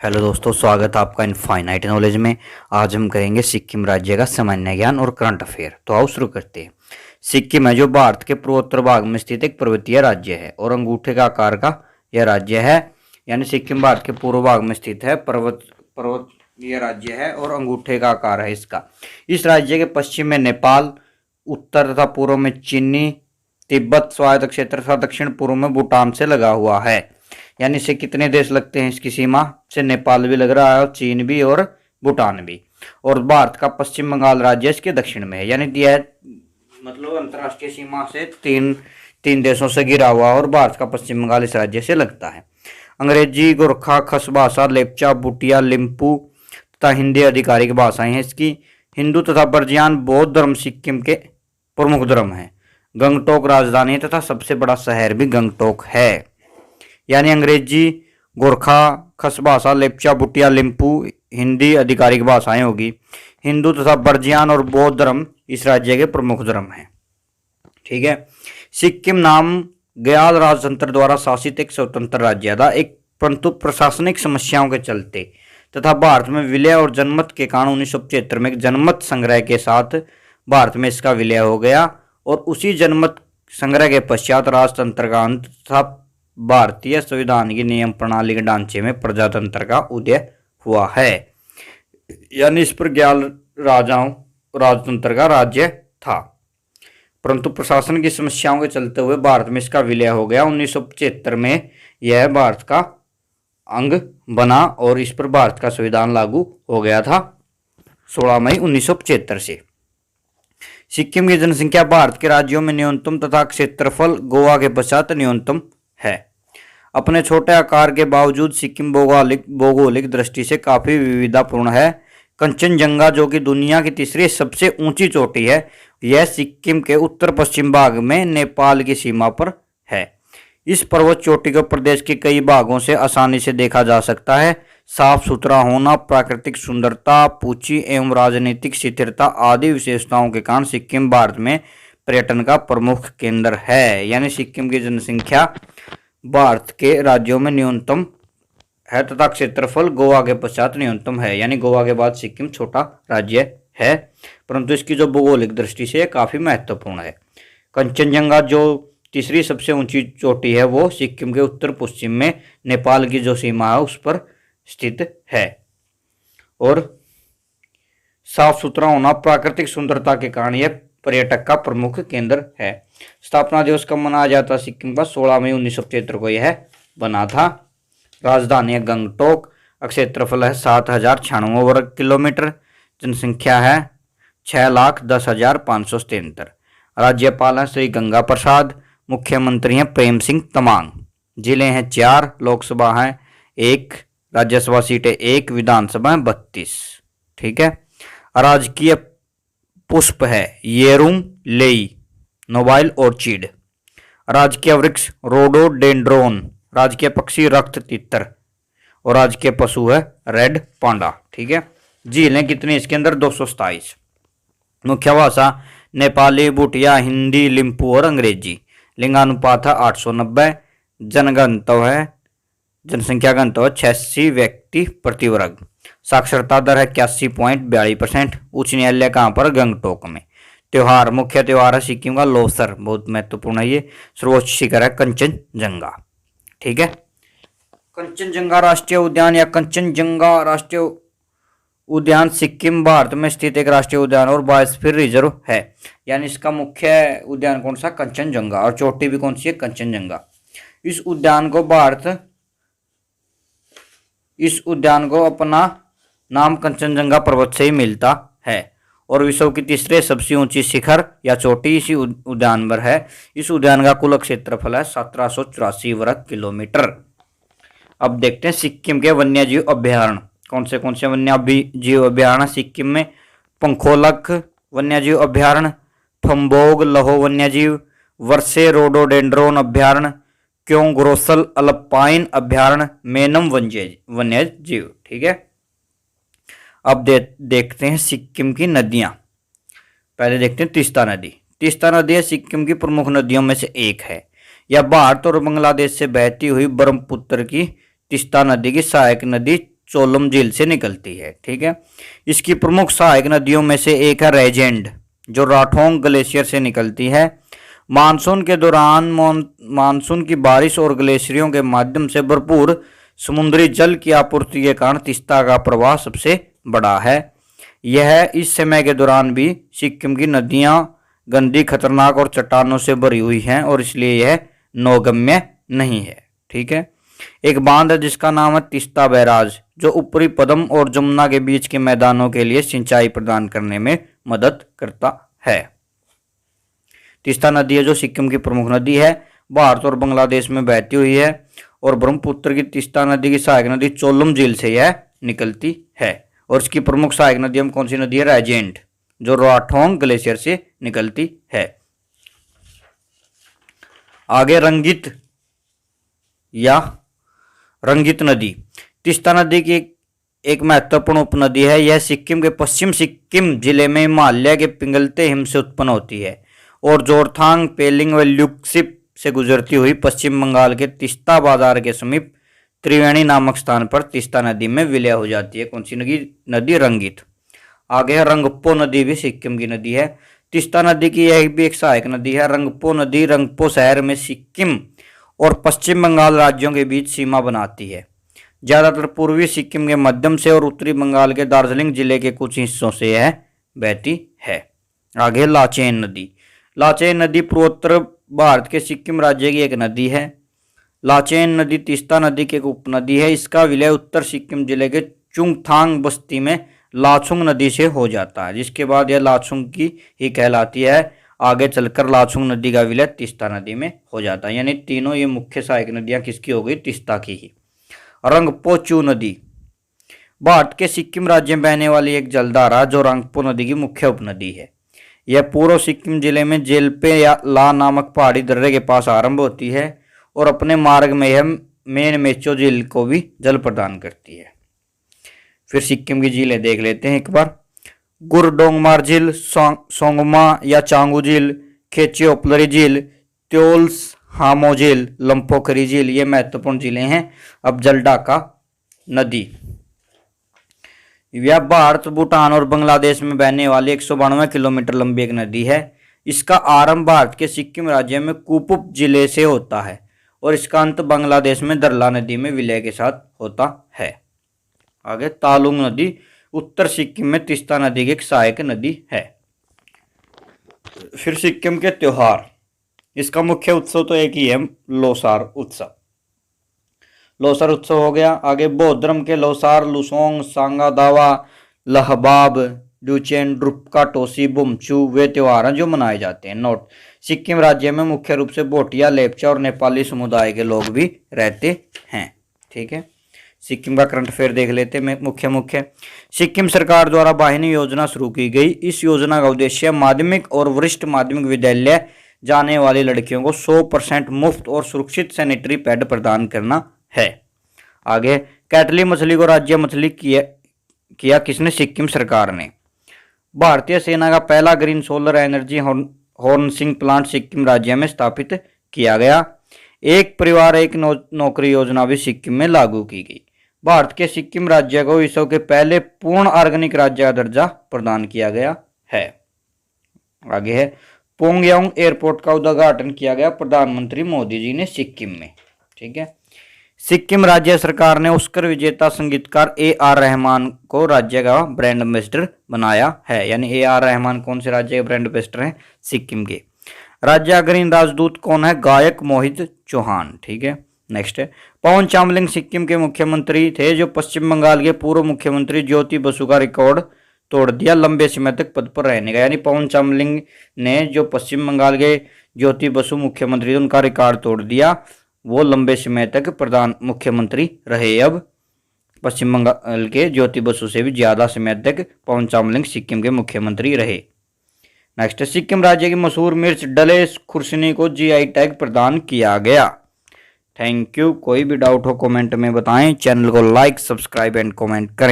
Hello दोस्तों, स्वागत है आपका इनफाइनाइट नॉलेज में। आज हम करेंगे सिक्किम राज्य का सामान्य ज्ञान और करंट अफेयर। तो आओ शुरू करते हैं। सिक्किम है जो भारत के पूर्वोत्तर भाग में स्थित एक पर्वतीय राज्य है और अंगूठे का आकार का यह राज्य है। यानी सिक्किम भारत के पूर्व भाग में स्थित है, पर्वतीय राज्य है और अंगूठे का आकार है इसका। इस राज्य के पश्चिम में नेपाल, उत्तर तथा पूर्व में चीनी, तिब्बत स्वायत्त क्षेत्र तथा दक्षिण पूर्व में भूटान से लगा हुआ है। यानी इससे कितने देश लगते हैं इसकी सीमा से? नेपाल भी लग रहा है और चीन भी और भूटान भी। और भारत का पश्चिम बंगाल राज्य इसके दक्षिण में है। यानी यह मतलब अंतर्राष्ट्रीय सीमा से तीन देशों से घिरा हुआ और भारत का पश्चिम बंगाल इस राज्य से लगता है। अंग्रेजी, गोरखा, खस भाषा, लेप्चा, भूटिया, लिम्पू तथा हिंदी आधिकारिक भाषाएं हैं इसकी। हिंदू तथा बर्जियान बौद्ध धर्म सिक्किम के प्रमुख धर्म है। गंगटोक राजधानी तथा सबसे बड़ा शहर भी गंगटोक है। यानी अंग्रेजी, गोरखा, खस भाषा, लेप्चा, भूटिया, लिम्पू हिंदी आधिकारिक भाषाएं होगी। हिंदू तथा बर्जियान और बौद्ध धर्म इस राज्य के प्रमुख धर्म हैं। ठीक है। सिक्किम नाम ग्याल राजतंत्र द्वारा शासित एक स्वतंत्र राज्य था, एक परंतु प्रशासनिक समस्याओं के चलते तथा भारत में विलय और जनमत के कारण 1975 में एक जनमत संग्रह के साथ भारत में इसका विलय हो गया और उसी जनमत संग्रह के पश्चात राजतंत्र का अंत तथा भारतीय संविधान की नियम प्रणाली के ढांचे में प्रजातंत्र का उदय हुआ है। यानी इस पर ग्याल राजाओं राजतंत्र का राज्य था, परंतु प्रशासन की समस्याओं के चलते हुए भारत में इसका विलय हो गया। 1975 में यह भारत का अंग बना और इस पर भारत का संविधान लागू हो गया था 16 मई 1975 से। सिक्किम की जनसंख्या भारत के राज्यों में न्यूनतम तथा क्षेत्रफल गोवा के पश्चात न्यूनतम है। अपने छोटे आकार के बावजूद सिक्किम भौगोलिक दृष्टि से काफी विविधतापूर्ण है। कंचनजंगा, जो कि दुनिया की तीसरी सबसे ऊंची चोटी है, यह सिक्किम के उत्तर पश्चिम भाग में नेपाल की सीमा पर है। इस पर्वत चोटी को प्रदेश के कई भागों से आसानी से देखा जा सकता है। साफ सुथरा होना, प्राकृतिक सुंदरता, पूंछी एवं राजनीतिक स्थिरता आदि विशेषताओं के कारण सिक्किम भारत में पर्यटन का प्रमुख केंद्र है। यानी सिक्किम की जनसंख्या भारत के राज्यों में न्यूनतम है तथा क्षेत्रफल गोवा के पश्चात न्यूनतम है। यानी गोवा के बाद सिक्किम छोटा राज्य है, परंतु इसकी जो भौगोलिक दृष्टि से काफी महत्वपूर्ण है। कंचनजंगा जो तीसरी सबसे ऊंची चोटी है, वो सिक्किम के उत्तर पश्चिम में नेपाल की जो सीमा है उस पर स्थित है। और साफ सुथरा होना, प्राकृतिक सुंदरता के कारण यह पर्यटक का प्रमुख केंद्र है। स्थापना दिवस कब मनाया जाता है सिक्किम का? 16 मई 1975 को यह बना था। राजधानी है गंगटोक। क्षेत्रफल है 7096 वर्ग किलोमीटर। जनसंख्या है 6,10,573। राज्यपाल है श्री गंगा प्रसाद। मुख्यमंत्री हैं प्रेम सिंह तमांग। जिले हैं 4, लोकसभा है 1, राज्यसभा सीटें 1, विधानसभा है 32। ठीक है। राजकीय पुष्प है येरुम लेई, नोबाइल ऑर्चिड। राजकीय वृक्ष रोडोडेंड्रोन। राजकीय पक्षी रक्त तितर और राजकीय पशु है रेड पांडा। ठीक है। झीलें कितनी इसके अंदर? 227। मुख्य भाषा नेपाली, भूटिया, हिंदी, लिम्पू और अंग्रेजी। लिंगानुपात है 890। जनसंख्या घनत्व है 86 व्यक्ति प्रति वर्ग। साक्षरता दर है 81.42%। उच्च न्यायालय कहाँ पर? गंगटोक में। त्योहार, मुख्य त्योहार है सिक्किम का लोसर, बहुत महत्वपूर्ण है ये। सर्वोच्च शिखर है कंचनजंगा। ठीक है। कंचनजंगा राष्ट्रीय उद्यान या कंचनजंगा राष्ट्रीय उद्यान सिक्किम भारत में स्थित एक राष्ट्रीय उद्यान और बायोस्फीयर रिजर्व है। यानी इसका मुख्य उद्यान कौन सा? कंचनजंगा। और चोटी भी कौन सी है? कंचनजंगा। इस उद्यान को अपना नाम कंचनजंगा पर्वत से ही मिलता है और विश्व की तीसरे सबसे ऊंची शिखर या चोटी इसी उद्यान पर है। इस उद्यान का कुल क्षेत्रफल है 1784 वर्ग किलोमीटर। अब देखते हैं सिक्किम के वन्यजीव अभ्यारण्य कौन से वन्यजीव अभ्यारण्य सिक्किम में? पंखोलक वन्यजीव अभ्यारण्य, फम्बोग लहो वन्यजीव, वर्षे रोडोडेंड्रोन अभ्यारण्य, क्योंग्रोसल अल्पाइन अभ्यारण्य, मेनम वन्यजीव। ठीक है। अब देखते हैं सिक्किम की नदियां। पहले देखते हैं तीस्ता नदी। तीस्ता नदी सिक्किम की प्रमुख नदियों में से एक है। यह भारत और बांग्लादेश से बहती हुई ब्रह्मपुत्र की तीस्ता नदी की सहायक नदी चोलम झील से निकलती है। ठीक है, इसकी प्रमुख सहायक नदियों में से एक है रेजेंड, जो राठोंग ग्लेशियर से निकलती है। मानसून के दौरान मानसून की बारिश और ग्लेशियरों के माध्यम से भरपूर समुद्री जल की आपूर्ति के कारण तीस्ता का प्रवाह सबसे बड़ा है। यह इस समय के दौरान भी सिक्किम की नदियां गंदी, खतरनाक और चट्टानों से भरी हुई हैं और इसलिए यह नौगम्य नहीं है। ठीक है, एक बांध है जिसका नाम है तीस्ता बैराज, जो ऊपरी पद्म और जमुना के बीच के मैदानों के लिए सिंचाई प्रदान करने में मदद करता है। तीस्ता नदी है जो सिक्किम की प्रमुख नदी है, भारत और बांग्लादेश में बहती हुई है और ब्रह्मपुत्र की तीस्ता नदी की सहायक नदी चोलम झील से यह निकलती है। और इसकी प्रमुख सहायक नदी में कौन सी नदी है? राजेंट, जो राठोंग ग्लेशियर से निकलती है। आगे रंगित या रंगित नदी, तीस्ता नदी की एक महत्वपूर्ण उपनदी है। यह सिक्किम के पश्चिम सिक्किम जिले में हिमालय के पिघलते हिम से उत्पन्न होती है और जोरथांग, पेलिंग व ल्यूकसिप से गुजरती हुई पश्चिम बंगाल के तीस्ता बाजार के समीप त्रिवेणी नामक स्थान पर तीस्ता नदी में विलय हो जाती है। कौन सी नदी? रंगित। आगे है रंगपो नदी, भी सिक्किम की नदी है। तीस्ता नदी की यह भी एक सहायक नदी है। रंगपो नदी रंगपो शहर में सिक्किम और पश्चिम बंगाल राज्यों के बीच सीमा बनाती है। ज्यादातर पूर्वी सिक्किम के मध्यम से और उत्तरी बंगाल के दार्जिलिंग जिले के कुछ हिस्सों से यह बहती है। आगे लाचेन नदी, लाचेन नदी पूर्वोत्तर भारत के सिक्किम राज्य की एक नदी है। लाचेन नदी तीस्ता नदी की एक उपनदी है। इसका विलय उत्तर सिक्किम जिले के चुंगथांग बस्ती में लाचुंग नदी से हो जाता है, जिसके बाद यह लाचुंग की ही कहलाती है। आगे चलकर लाचुंग नदी का विलय तीस्ता नदी में हो जाता है। यानी तीनों ये मुख्य सहायक नदियां किसकी हो गई? तीस्ता की ही। रंगपो नदी भारत के सिक्किम राज्य में बहने वाली एक जलधारा, जो रंगपो नदी की मुख्य उपनदी है। यह पूर्व सिक्किम जिले में जेलपे या ला नामक पहाड़ी दर्रे के पास आरंभ होती है और अपने मार्ग में यह मेन मेचो झील को भी जल प्रदान करती है। फिर सिक्किम की झीलें देख लेते हैं एक बार। गुरडोंगमार झील, सोंगमा या चांगू झील, खेचियोपलरी झील, त्योल्स हामो झील, लंपोखरी झील, ये महत्वपूर्ण झीलें हैं। अब जलढाका नदी, यह भारत, भूटान और बांग्लादेश में बहने वाली 192 किलोमीटर लंबी एक नदी है। इसका आरंभ भारत के सिक्किम राज्य में कुपुप जिले से होता है और इसका अंत बांग्लादेश में दरला नदी में विलय के साथ होता है। आगे तालुंग नदी उत्तर सिक्किम में तीस्ता नदी की एक सहायक नदी है। फिर सिक्किम के त्योहार, इसका मुख्य उत्सव तो एक ही है, लोसार उत्सव। लोसार उत्सव हो गया। आगे बौद्ध धर्म के लोसार, लुसोंग, सांगा दावा, लहबाब, ड्यूचेन, ड्रुपका, टोसी, बुमचू वे त्योहार हैं जो मनाए जाते हैं। नोट, सिक्किम राज्य में मुख्य रूप से भोटिया, लेपचा और नेपाली समुदाय के लोग भी रहते हैं। ठीक है, सिक्किम का करंट अफेयर देख लेते हैं। मुख्य सिक्किम सरकार द्वारा वाहिनी योजना शुरू की गई। इस योजना का उद्देश्य माध्यमिक और वरिष्ठ माध्यमिक विद्यालय जाने वाली लड़कियों को 100% मुफ्त और सुरक्षित सैनिटरी पैड प्रदान करना है। आगे कैटली मछली को राज्य मछली किया किसने? सिक्किम सरकार ने। भारतीय सेना का पहला green solar energy harnessing plant Sikkim राज्य में स्थापित किया गया। एक परिवार एक नौकरी योजना भी सिक्किम में लागू की गई। भारत के सिक्किम राज्य को विश्व के पहले पूर्ण ऑर्गेनिक राज्य का दर्जा प्रदान किया गया है। आगे है पोंगयांग एयरपोर्ट का उद्घाटन किया गया प्रधानमंत्री मोदी जी ने सिक्किम में। ठीक है, सिक्किम राज्य सरकार ने ऑस्कर विजेता संगीतकार AR रहमान को राज्य का ब्रांड एम्बेसडर बनाया है। यानी AR रहमान कौन से राज्य के ब्रांड एम्बेसडर हैं? सिक्किम के। राज्य अग्रणी राजदूत कौन है? गायक मोहित चौहान। ठीक है, नेक्स्ट है पवन चामलिंग सिक्किम के मुख्यमंत्री थे जो पश्चिम बंगाल के पूर्व मुख्यमंत्री ज्योति बसु का रिकॉर्ड तोड़ दिया लंबे समय तक पद पर रहने का। यानी पवन चामलिंग ने जो पश्चिम बंगाल के ज्योति बसु मुख्यमंत्री थे उनका रिकॉर्ड तोड़ दिया। वो लंबे समय तक प्रधान मुख्यमंत्री रहे। अब पश्चिम बंगाल के ज्योति बसु से भी ज्यादा समय तक पवन चामलिंग सिक्किम के मुख्यमंत्री रहे। नेक्स्ट, सिक्किम राज्य की मशहूर मिर्च डले खुर्सनी को GI टैग प्रदान किया गया। Thank you. कोई भी डाउट हो कमेंट में बताएं। चैनल को लाइक, सब्सक्राइब एंड कमेंट करें।